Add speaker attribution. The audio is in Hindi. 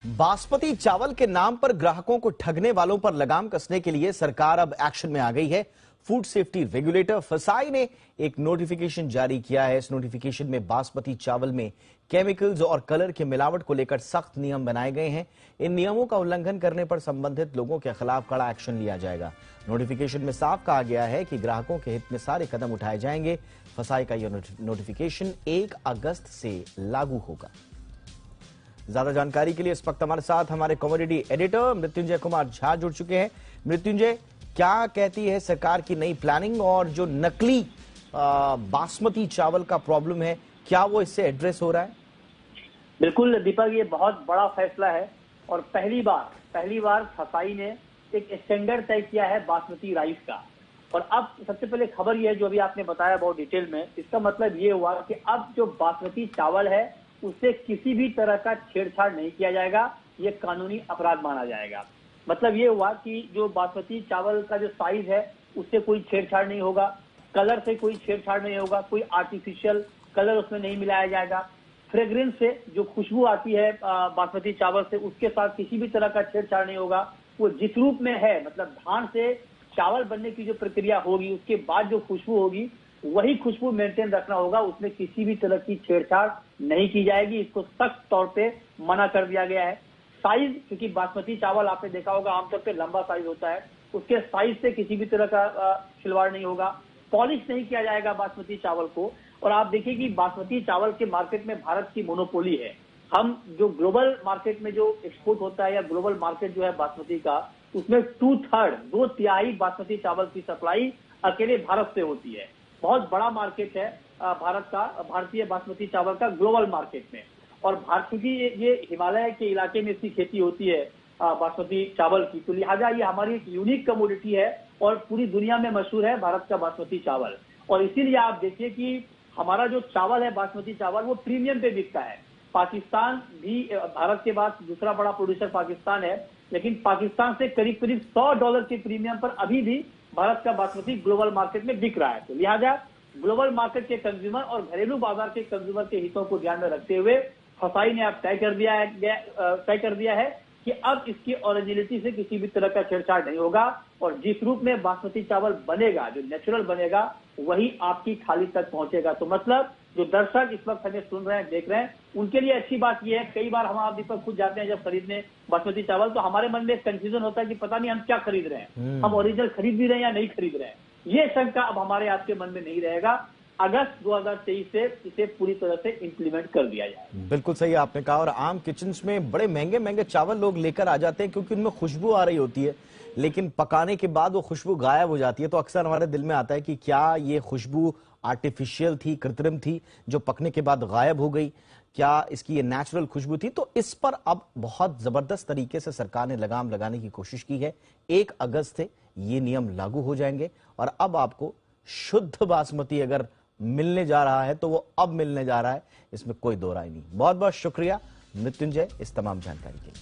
Speaker 1: बासमती चावल के नाम पर ग्राहकों को ठगने वालों पर लगाम कसने के लिए सरकार अब एक्शन में आ गई है। फूड सेफ्टी रेगुलेटर फसाई ने एक नोटिफिकेशन जारी किया है। इस नोटिफिकेशन में बासमती चावल में केमिकल्स और कलर की मिलावट को लेकर सख्त नियम बनाए गए हैं। इन नियमों का उल्लंघन करने पर संबंधित लोगों के खिलाफ कड़ा एक्शन लिया जाएगा। नोटिफिकेशन में साफ कहा गया है कि ग्राहकों के हित में सारे कदम उठाए जाएंगे। फसाई का यह नोटिफिकेशन 1 अगस्त से लागू होगा। ज्यादा जानकारी के लिए इस वक्त हमारे साथ हमारे कॉमोडिटी एडिटर मृत्युंजय कुमार झा जुड़ चुके हैं। मृत्युंजय, क्या कहती है सरकार की नई प्लानिंग, और जो नकली बासमती चावल का प्रॉब्लम है, क्या वो इससे एड्रेस हो रहा है?
Speaker 2: बिल्कुल दीपक, ये बहुत बड़ा फैसला है और पहली बार फसाई ने एक स्टैंडर्ड तय किया है बासमती राइस का। और अब सबसे पहले खबर ये है जो अभी आपने बताया बहुत डिटेल में, इसका मतलब ये हुआ कि अब जो बासमती चावल है उससे किसी भी तरह का छेड़छाड़ नहीं किया जाएगा। ये कानूनी अपराध माना जाएगा। मतलब ये हुआ कि जो बासमती चावल का जो साइज है उससे कोई छेड़छाड़ नहीं होगा, कलर से कोई छेड़छाड़ नहीं होगा, कोई आर्टिफिशियल कलर उसमें नहीं मिलाया जाएगा, फ्रेग्रेंस से जो खुशबू आती है बासमती चावल से उसके साथ किसी भी तरह का छेड़छाड़ नहीं होगा। वो जिस रूप में है, मतलब धान से चावल बनने की जो प्रक्रिया होगी उसके बाद जो खुशबू होगी वही खुशबू मेंटेन रखना होगा, उसमें किसी भी तरह की छेड़छाड़ नहीं की जाएगी। इसको सख्त तौर पे मना कर दिया गया है। साइज, क्योंकि बासमती चावल आपने देखा होगा आमतौर पे लंबा साइज होता है, उसके साइज से किसी भी तरह का खिलवाड़ नहीं होगा। पॉलिश नहीं किया जाएगा बासमती चावल को। और आप देखिए कि बासमती चावल के मार्केट में भारत की मोनोपोली है। हम जो ग्लोबल मार्केट में जो एक्सपोर्ट होता है या ग्लोबल मार्केट जो है बासमती का, उसमें 2/3 बासमती चावल की सप्लाई अकेले भारत से होती है। बहुत बड़ा मार्केट है भारत का, भारतीय बासमती चावल का ग्लोबल मार्केट में। और क्योंकि ये हिमालय के इलाके में इसकी खेती होती है बासमती चावल की, तो लिहाजा ये हमारी एक यूनिक कमोडिटी है और पूरी दुनिया में मशहूर है भारत का बासमती चावल। और इसीलिए आप देखिए कि हमारा जो चावल है बासमती चावल वो प्रीमियम पे बिकता है। पाकिस्तान भी, भारत के बाद दूसरा बड़ा प्रोड्यूसर पाकिस्तान है, लेकिन पाकिस्तान से करीब करीब $100 के प्रीमियम पर अभी भी भारत का बासमती ग्लोबल मार्केट में बिक रहा है। तो लिहाजा ग्लोबल मार्केट के कंज्यूमर और घरेलू बाजार के कंज्यूमर के हितों को ध्यान में रखते हुए फसाई ने अब तय कर दिया है कि अब इसकी ओरिजिनलिटी से किसी भी तरह का छेड़छाड़ नहीं होगा और जिस रूप में बासमती चावल बनेगा, जो नेचुरल बनेगा, वही आपकी थाली तक पहुंचेगा। तो मतलब जो दर्शक इस वक्त हमें सुन रहे हैं, देख रहे हैं, उनके लिए अच्छी बात यह है। कई बार हम आप दीपक खुद जाते हैं जब खरीदने बासमती चावल, तो हमारे मन में कंफ्यूजन होता है कि पता नहीं हम क्या खरीद रहे हैं, हम ओरिजिनल खरीद भी रहे हैं या नहीं खरीद रहे हैं। ये शंका अब हमारे आपके मन में नहीं रहेगा। अगस्त 2023 से इसे पूरी तरह से इंप्लीमेंट कर दिया जाए।
Speaker 1: बिल्कुल सही आपने कहा। और आम किचन्स में बड़े महंगे महंगे चावल लोग लेकर आ जाते हैं क्योंकि उनमें खुशबू आ रही होती है, लेकिन पकाने के बाद वो खुशबू गायब हो जाती है। तो अक्सर हमारे दिल में आता है कि क्या ये खुशबू आर्टिफिशियल थी, कृत्रिम थी, जो पकने के बाद गायब हो गई, क्या इसकी ये नेचुरल खुशबू थी? तो इस पर अब बहुत जबरदस्त तरीके से सरकार ने लगाम लगाने की कोशिश की है। 1 अगस्त से ये नियम लागू हो जाएंगे और अब आपको शुद्ध बासमती अगर मिलने जा रहा है तो वो अब मिलने जा रहा है, इसमें कोई दो राय नहीं। बहुत बहुत शुक्रिया मृत्युंजय इस तमाम जानकारी के लिए।